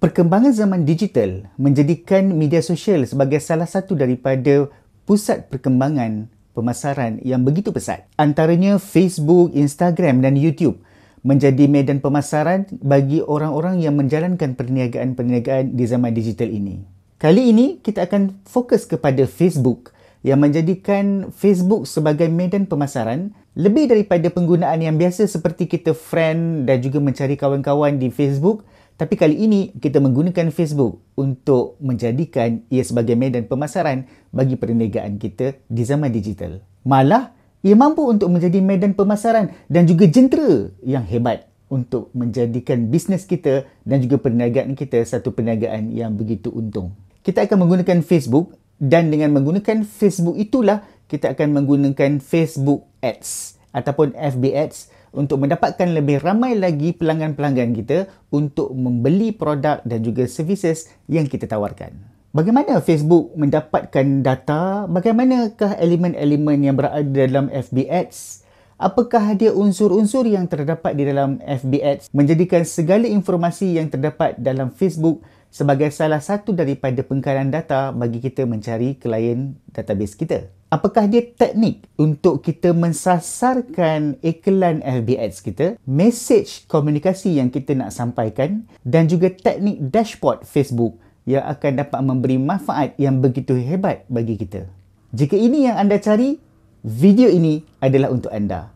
Perkembangan zaman digital menjadikan media sosial sebagai salah satu daripada pusat perkembangan pemasaran yang begitu pesat. Antaranya Facebook, Instagram dan YouTube menjadi medan pemasaran bagi orang-orang yang menjalankan perniagaan-perniagaan di zaman digital ini. Kali ini kita akan fokus kepada Facebook yang menjadikan Facebook sebagai medan pemasaran lebih daripada penggunaan yang biasa seperti kita friend dan juga mencari kawan-kawan di Facebook. Tapi kali ini kita menggunakan Facebook untuk menjadikan ia sebagai medan pemasaran bagi perniagaan kita di zaman digital. Malah, ia mampu untuk menjadi medan pemasaran dan juga jentera yang hebat untuk menjadikan bisnes kita dan juga perniagaan kita satu perniagaan yang begitu untung. Kita akan menggunakan Facebook dan dengan menggunakan Facebook itulah kita akan menggunakan Facebook Ads ataupun FB Ads untuk mendapatkan lebih ramai lagi pelanggan-pelanggan kita untuk membeli produk dan juga services yang kita tawarkan. Bagaimana Facebook mendapatkan data? Bagaimanakah elemen-elemen yang berada dalam FB Ads? Apakah dia unsur-unsur yang terdapat di dalam FB Ads menjadikan segala informasi yang terdapat dalam Facebook sebagai salah satu daripada pengkalan data bagi kita mencari klien database kita? Apakah dia teknik untuk kita mensasarkan iklan FB Ads kita, mesej komunikasi yang kita nak sampaikan dan juga teknik dashboard Facebook yang akan dapat memberi manfaat yang begitu hebat bagi kita? Jika ini yang anda cari, video ini adalah untuk anda.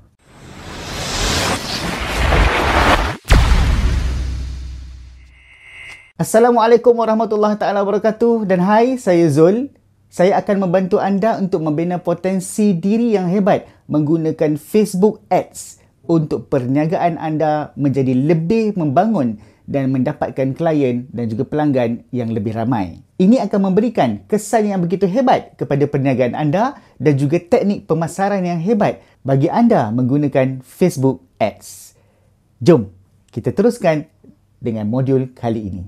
Assalamualaikum warahmatullahi taala wabarakatuh dan hai, saya Zul. Saya akan membantu anda untuk membina potensi diri yang hebat menggunakan Facebook Ads untuk perniagaan anda menjadi lebih membangun dan mendapatkan klien dan juga pelanggan yang lebih ramai. Ini akan memberikan kesan yang begitu hebat kepada perniagaan anda dan juga teknik pemasaran yang hebat bagi anda menggunakan Facebook Ads. Jom kita teruskan dengan modul kali ini.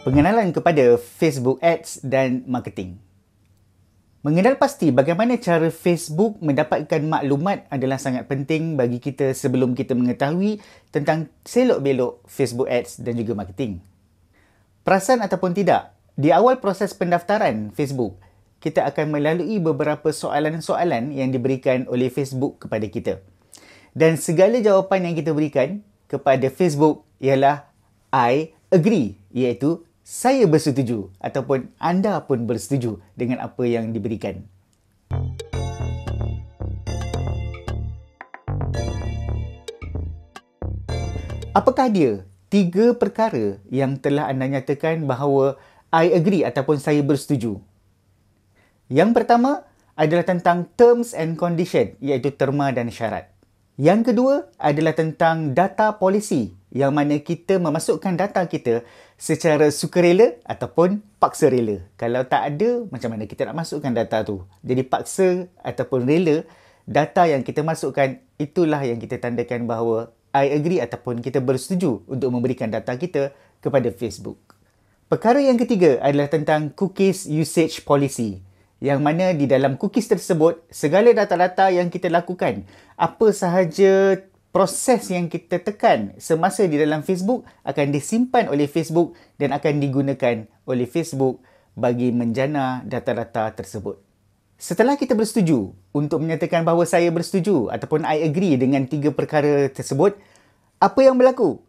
Pengenalan kepada Facebook Ads dan marketing. Mengenal pasti bagaimana cara Facebook mendapatkan maklumat adalah sangat penting bagi kita sebelum kita mengetahui tentang selok-belok Facebook Ads dan juga marketing. Perasan ataupun tidak, di awal proses pendaftaran Facebook, kita akan melalui beberapa soalan-soalan yang diberikan oleh Facebook kepada kita. Dan segala jawapan yang kita berikan kepada Facebook ialah I agree, iaitu saya bersetuju ataupun anda pun bersetuju dengan apa yang diberikan. Apakah dia 3 perkara yang telah anda nyatakan bahawa I agree ataupun saya bersetuju? Yang pertama adalah tentang terms and condition, iaitu terma dan syarat. Yang kedua adalah tentang data policy, yang mana kita memasukkan data kita secara sukarela ataupun paksa rela. Kalau tak ada, macam mana kita nak masukkan data tu? Jadi paksa ataupun rela, data yang kita masukkan, itulah yang kita tandakan bahawa I agree ataupun kita bersetuju untuk memberikan data kita kepada Facebook. Perkara yang ketiga adalah tentang cookies usage policy, yang mana di dalam cookies tersebut, segala data-data yang kita lakukan, apa sahaja proses yang kita tekan semasa di dalam Facebook akan disimpan oleh Facebook dan akan digunakan oleh Facebook bagi menjana data-data tersebut. Setelah kita bersetuju untuk menyatakan bahawa saya bersetuju ataupun I agree dengan 3 perkara tersebut, apa yang berlaku?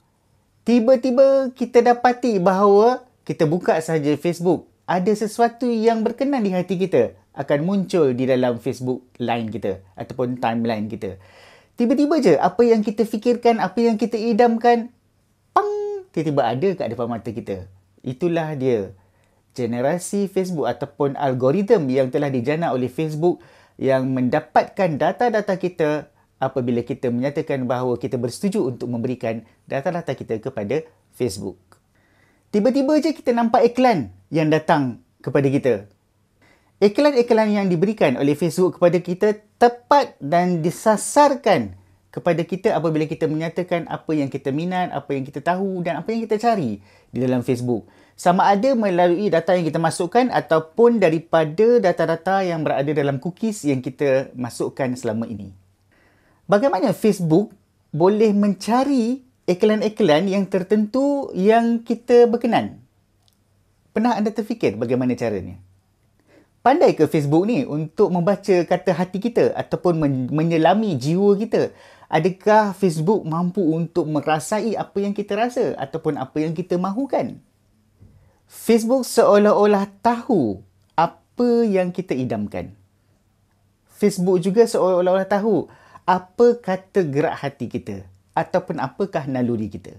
Tiba-tiba kita dapati bahawa kita buka sahaja Facebook, ada sesuatu yang berkenan di hati kita akan muncul di dalam Facebook line kita ataupun timeline kita. Tiba-tiba je apa yang kita fikirkan, apa yang kita idamkan, pang, tiba-tiba ada kat depan mata kita. Itulah dia, generasi Facebook ataupun algoritma yang telah dijana oleh Facebook yang mendapatkan data-data kita apabila kita menyatakan bahawa kita bersetuju untuk memberikan data-data kita kepada Facebook. Tiba-tiba je kita nampak iklan yang datang kepada kita. Iklan-iklan yang diberikan oleh Facebook kepada kita tepat dan disasarkan kepada kita apabila kita menyatakan apa yang kita minat, apa yang kita tahu dan apa yang kita cari di dalam Facebook. Sama ada melalui data yang kita masukkan ataupun daripada data-data yang berada dalam cookies yang kita masukkan selama ini. Bagaimana Facebook boleh mencari iklan-iklan yang tertentu yang kita berkenan? Pernah anda terfikir bagaimana caranya? Pandai ke Facebook ni untuk membaca kata hati kita ataupun menyelami jiwa kita? Adakah Facebook mampu untuk merasai apa yang kita rasa ataupun apa yang kita mahukan? Facebook seolah-olah tahu apa yang kita idamkan. Facebook juga seolah-olah tahu apa kata gerak hati kita ataupun apakah naluri kita.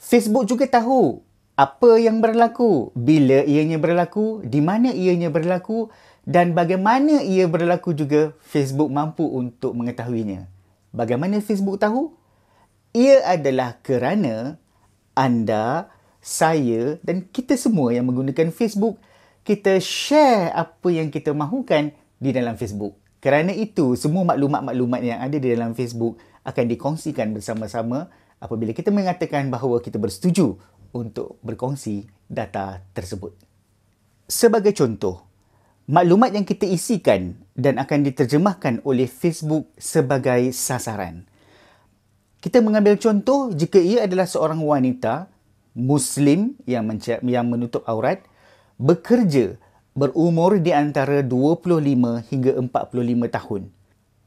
Facebook juga tahu apa yang berlaku, bila ianya berlaku, di mana ianya berlaku dan bagaimana ia berlaku juga Facebook mampu untuk mengetahuinya. Bagaimana Facebook tahu? Ia adalah kerana anda, saya dan kita semua yang menggunakan Facebook, kita share apa yang kita mahukan di dalam Facebook. Kerana itu, semua maklumat-maklumat yang ada di dalam Facebook akan dikongsikan bersama-sama apabila kita mengatakan bahawa kita bersetuju untuk berkongsi data tersebut. Sebagai contoh, maklumat yang kita isikan dan akan diterjemahkan oleh Facebook sebagai sasaran. Kita mengambil contoh jika ia adalah seorang wanita Muslim yang menutup aurat, bekerja, berumur di antara 25 hingga 45 tahun.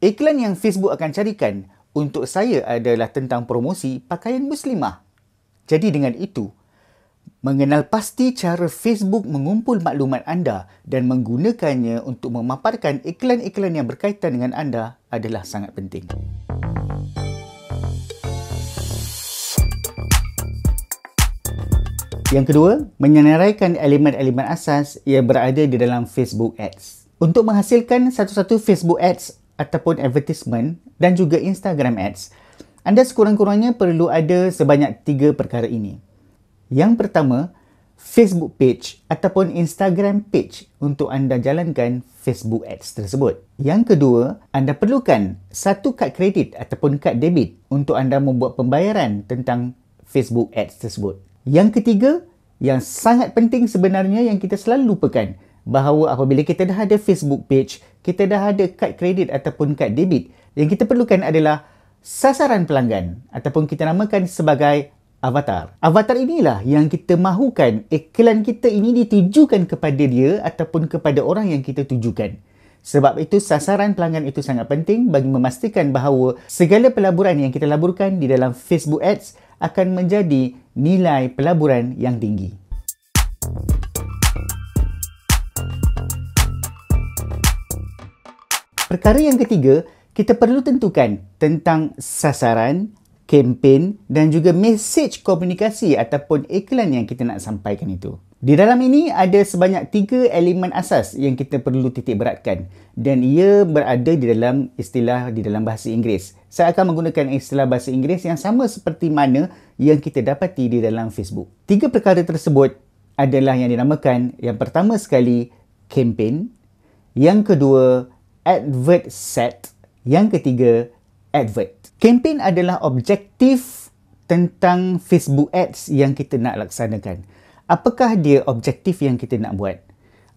Iklan yang Facebook akan carikan untuk saya adalah tentang promosi pakaian muslimah. Jadi dengan itu, mengenal pasti cara Facebook mengumpul maklumat anda dan menggunakannya untuk memaparkan iklan-iklan yang berkaitan dengan anda adalah sangat penting. Yang kedua, menyenaraikan elemen-elemen asas yang berada di dalam Facebook Ads. Untuk menghasilkan satu-satu Facebook Ads ataupun advertisement dan juga Instagram Ads, anda sekurang-kurangnya perlu ada sebanyak 3 perkara ini. Yang pertama, Facebook page ataupun Instagram page untuk anda jalankan Facebook Ads tersebut. Yang kedua, anda perlukan satu kad kredit ataupun kad debit untuk anda membuat pembayaran tentang Facebook Ads tersebut. Yang ketiga, yang sangat penting sebenarnya yang kita selalu lupakan, bahawa apabila kita dah ada Facebook page, kita dah ada kad kredit ataupun kad debit, yang kita perlukan adalah sasaran pelanggan ataupun kita namakan sebagai avatar. Avatar inilah yang kita mahukan iklan kita ini ditujukan kepada dia ataupun kepada orang yang kita tujukan. Sebab itu sasaran pelanggan itu sangat penting bagi memastikan bahawa segala pelaburan yang kita laburkan di dalam Facebook Ads akan menjadi nilai pelaburan yang tinggi. Perkara yang ketiga, kita perlu tentukan tentang sasaran, kempen dan juga mesej komunikasi ataupun iklan yang kita nak sampaikan itu. Di dalam ini ada sebanyak 3 elemen asas yang kita perlu titik beratkan dan ia berada di dalam istilah di dalam bahasa Inggeris. Saya akan menggunakan istilah bahasa Inggeris yang sama seperti mana yang kita dapati di dalam Facebook. 3 perkara tersebut adalah yang dinamakan yang pertama sekali kempen, yang kedua advert set, yang ketiga advert. Kempen adalah objektif tentang Facebook Ads yang kita nak laksanakan. Apakah dia objektif yang kita nak buat?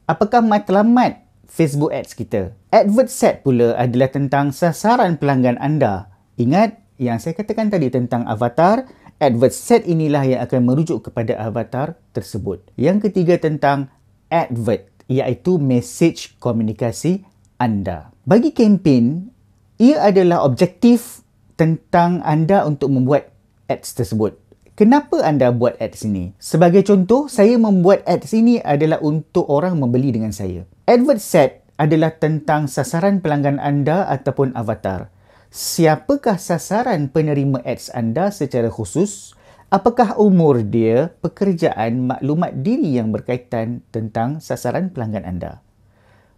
Apakah matlamat Facebook Ads kita? Advert set pula adalah tentang sasaran pelanggan anda. Ingat yang saya katakan tadi tentang avatar, advert set inilah yang akan merujuk kepada avatar tersebut. Yang ketiga tentang advert, iaitu mesej komunikasi anda. Bagi kempen, ia adalah objektif tentang anda untuk membuat ads tersebut. Kenapa anda buat ads ini? Sebagai contoh, saya membuat ads ini adalah untuk orang membeli dengan saya. Advert set adalah tentang sasaran pelanggan anda ataupun avatar. Siapakah sasaran penerima ads anda secara khusus? Apakah umur dia, pekerjaan, maklumat diri yang berkaitan tentang sasaran pelanggan anda?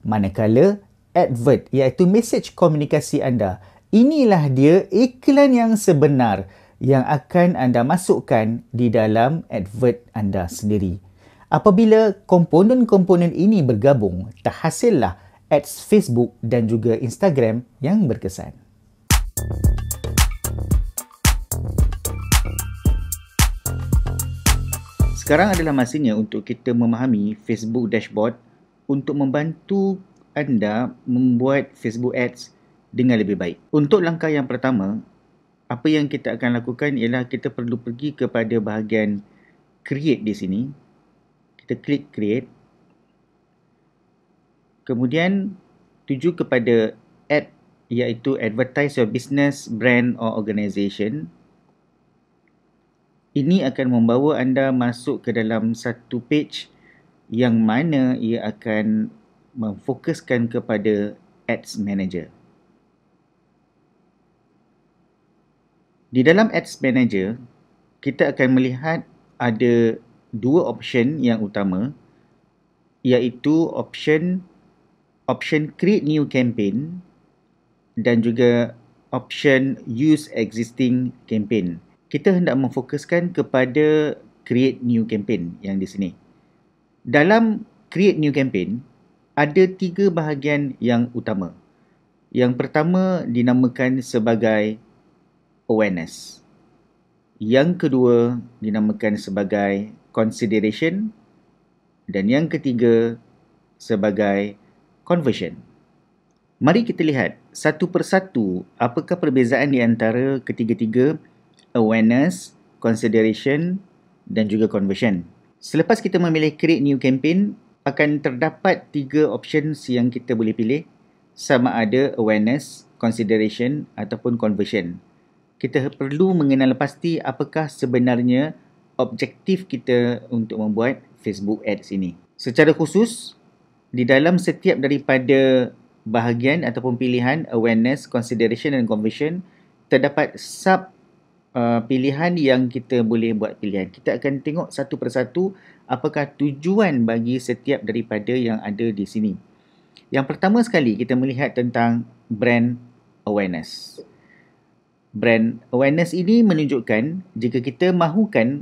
Manakala advert iaitu mesej komunikasi anda, inilah dia iklan yang sebenar yang akan anda masukkan di dalam advert anda sendiri. Apabila komponen-komponen ini bergabung, terhasillah ads Facebook dan juga Instagram yang berkesan. Sekarang adalah masanya untuk kita memahami Facebook Dashboard untuk membantu anda membuat Facebook Ads dengan lebih baik. Untuk langkah yang pertama, apa yang kita akan lakukan ialah kita perlu pergi kepada bahagian create di sini. Kita klik create. Kemudian tuju kepada add, iaitu advertise your business, brand or organisation. Ini akan membawa anda masuk ke dalam satu page yang mana ia akan memfokuskan kepada Ads Manager. Di dalam Ads Manager, kita akan melihat ada dua option yang utama, iaitu option create new campaign dan juga option use existing campaign. Kita hendak memfokuskan kepada create new campaign yang di sini. Dalam create new campaign, ada 3 bahagian yang utama. Yang pertama dinamakan sebagai awareness. Yang kedua dinamakan sebagai consideration. Dan yang ketiga sebagai conversion. Mari kita lihat satu persatu apakah perbezaan di antara ketiga-tiga awareness, consideration dan juga conversion. Selepas kita memilih create new campaign, akan terdapat 3 options yang kita boleh pilih, sama ada awareness, consideration ataupun conversion. Kita perlu mengenal pasti apakah sebenarnya objektif kita untuk membuat Facebook Ads ini. Secara khusus, di dalam setiap daripada bahagian ataupun pilihan awareness, consideration dan conversion, terdapat sub pilihan yang kita boleh buat pilihan. Kita akan tengok satu persatu apakah tujuan bagi setiap daripada yang ada di sini. Yang pertama sekali kita melihat tentang brand awareness. Brand awareness ini menunjukkan jika kita mahukan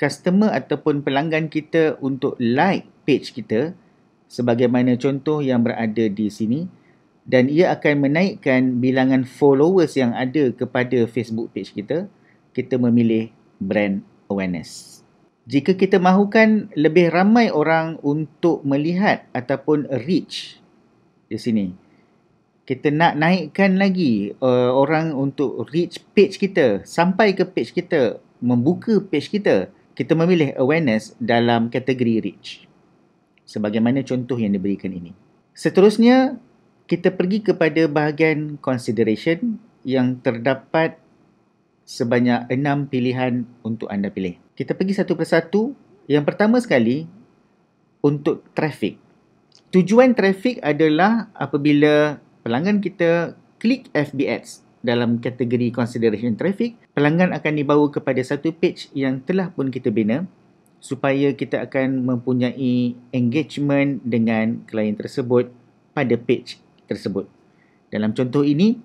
customer ataupun pelanggan kita untuk like page kita, sebagaimana contoh yang berada di sini, dan ia akan menaikkan bilangan followers yang ada kepada Facebook page kita, kita memilih brand awareness. Jika kita mahukan lebih ramai orang untuk melihat ataupun reach di sini, kita nak naikkan lagi orang untuk reach page kita, sampai ke page kita, membuka page kita, kita memilih awareness dalam kategori reach, sebagaimana contoh yang diberikan ini. Seterusnya, kita pergi kepada bahagian consideration yang terdapat sebanyak 6 pilihan untuk anda pilih. Kita pergi satu persatu. Yang pertama sekali, untuk traffic. Tujuan traffic adalah apabila pelanggan kita klik FB Ads dalam kategori consideration traffic, pelanggan akan dibawa kepada satu page yang telah pun kita bina supaya kita akan mempunyai engagement dengan klien tersebut pada page tersebut. Dalam contoh ini,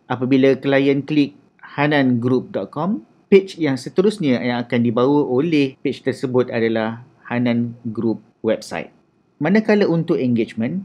apabila klien klik hanangroup.com, page yang seterusnya yang akan dibawa oleh page tersebut adalah Hanan Group website. Manakala untuk engagement,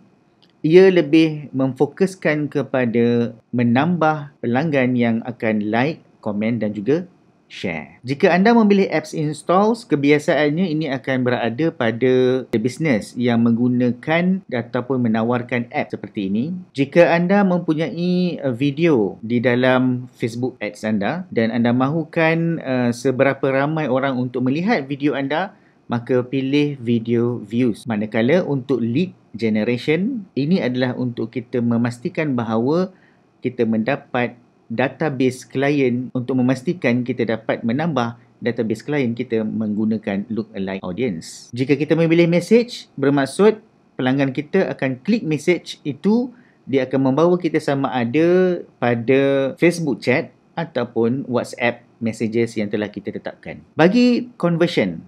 ia lebih memfokuskan kepada menambah pelanggan yang akan like, komen dan juga share. Jika anda memilih apps installs, kebiasaannya ini akan berada pada business yang menggunakan ataupun menawarkan app seperti ini. Jika anda mempunyai video di dalam Facebook Ads anda dan anda mahukan seberapa ramai orang untuk melihat video anda, maka pilih video views. Manakala untuk lead generation, ini adalah untuk kita memastikan bahawa kita mendapat database klien untuk memastikan kita dapat menambah database klien kita menggunakan lookalike audience. Jika kita memilih message, bermaksud pelanggan kita akan klik message itu, dia akan membawa kita sama ada pada Facebook chat ataupun WhatsApp messages yang telah kita tetapkan. Bagi conversion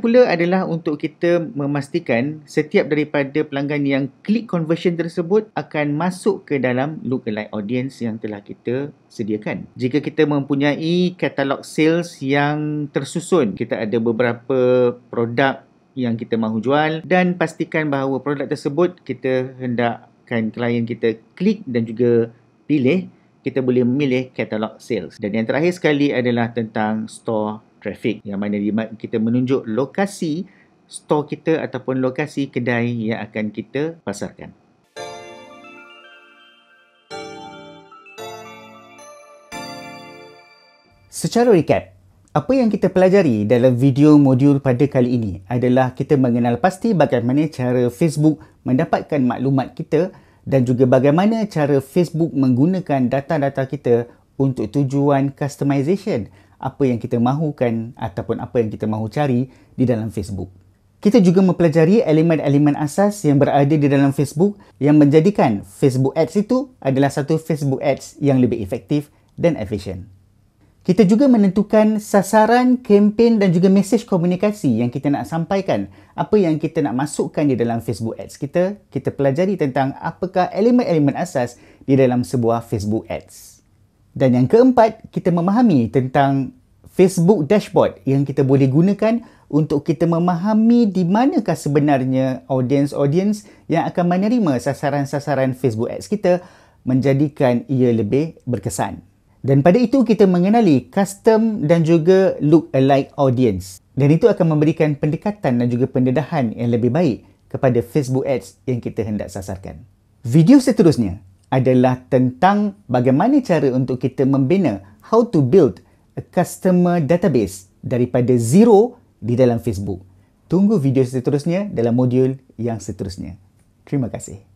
pula adalah untuk kita memastikan setiap daripada pelanggan yang klik conversion tersebut akan masuk ke dalam lookalike audience yang telah kita sediakan. Jika kita mempunyai katalog sales yang tersusun, kita ada beberapa produk yang kita mahu jual, dan pastikan bahawa produk tersebut kita hendakkan klien kita klik dan juga pilih, kita boleh memilih katalog sales. Dan yang terakhir sekali adalah tentang store traffic, yang mana kita menunjuk lokasi store kita ataupun lokasi kedai yang akan kita pasarkan. Secara recap, apa yang kita pelajari dalam video modul pada kali ini adalah kita mengenal pasti bagaimana cara Facebook mendapatkan maklumat kita dan juga bagaimana cara Facebook menggunakan data-data kita untuk tujuan customization, apa yang kita mahukan ataupun apa yang kita mahu cari di dalam Facebook. Kita juga mempelajari elemen-elemen asas yang berada di dalam Facebook yang menjadikan Facebook Ads itu adalah satu Facebook Ads yang lebih efektif dan efisien. Kita juga menentukan sasaran, kempen dan juga mesej komunikasi yang kita nak sampaikan. Apa yang kita nak masukkan di dalam Facebook Ads kita. Kita pelajari tentang apakah elemen-elemen asas di dalam sebuah Facebook Ads. Dan yang keempat, kita memahami tentang Facebook Dashboard yang kita boleh gunakan untuk kita memahami di manakah sebenarnya audiens-audiens yang akan menerima sasaran-sasaran Facebook Ads kita, menjadikan ia lebih berkesan. Dan pada itu kita mengenali custom dan juga look-alike audience. Dan itu akan memberikan pendekatan dan juga pendedahan yang lebih baik kepada Facebook Ads yang kita hendak sasarkan. Video seterusnya adalah tentang bagaimana cara untuk kita membina how to build a customer database daripada zero di dalam Facebook. Tunggu video seterusnya dalam modul yang seterusnya. Terima kasih.